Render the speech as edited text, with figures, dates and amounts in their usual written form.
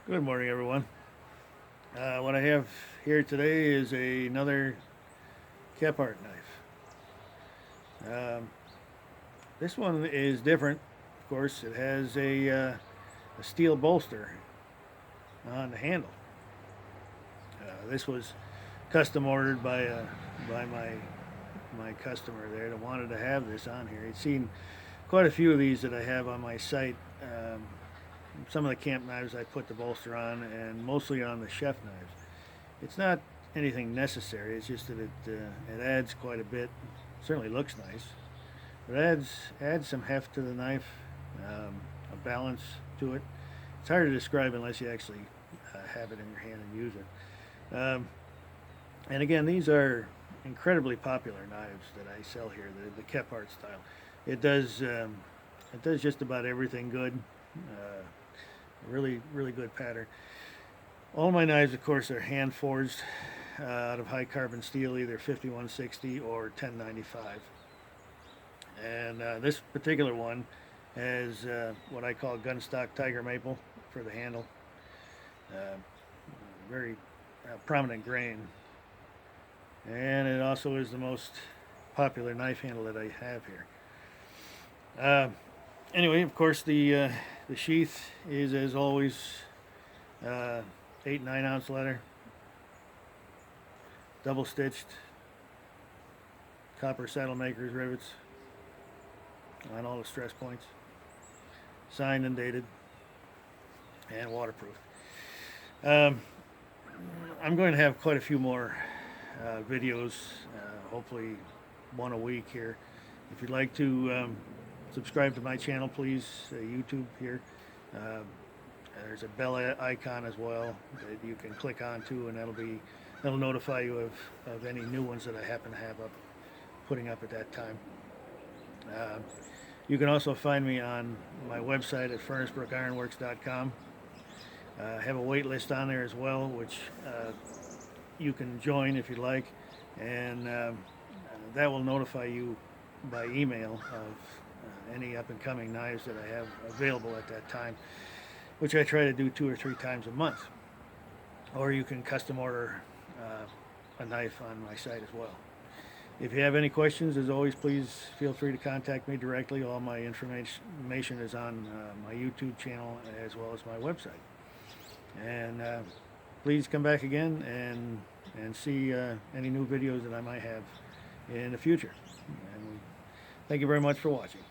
Good morning, everyone. What I have here today is another Kephart knife. This one is different. Of course, it has a steel bolster on the handle. This was custom ordered by my customer there that wanted to have this on here. He'd seen quite a few of these that I have on my site. Some of the camp knives I put the bolster on, and mostly on the chef knives. It's not anything necessary. It's just that it adds quite a bit. Certainly looks nice. It adds some heft to the knife, a balance to it. It's hard to describe unless you actually have it in your hand and use it. And again, these are incredibly popular knives that I sell here, the Kephart style. It does just about everything good. Really good pattern. All my knives, of course, are hand forged out of high carbon steel, either 5160 or 1095. And this particular one has what I call gunstock tiger maple for the handle. Uh, Very prominent grain. And it also is the most popular knife handle that I have here. Uh, anyway, of course, the sheath is, as always, 8 9 ounce leather, double stitched, copper saddle makers rivets on all the stress points, signed and dated, and waterproof. Um, I'm going to have quite a few more videos, hopefully one a week here. If you'd like to subscribe to my channel, please, YouTube here. Uh, there's a bell icon as well that you can click onto, and that'll notify you of any new ones that I happen to have putting up at that time. Uh, you can also find me on my website at furnacebrookironworks.com. I have a wait list on there as well, which you can join if you'd like, and that will notify you by email of any up and coming knives that I have available at that time, which I try to do 2 or 3 times a month. Or you can custom order a knife on my site as well. If you have any questions, as always, please feel free to contact me directly. All my information is on my YouTube channel as well as my website. And please come back again and see any new videos that I might have in the future. And thank you very much for watching.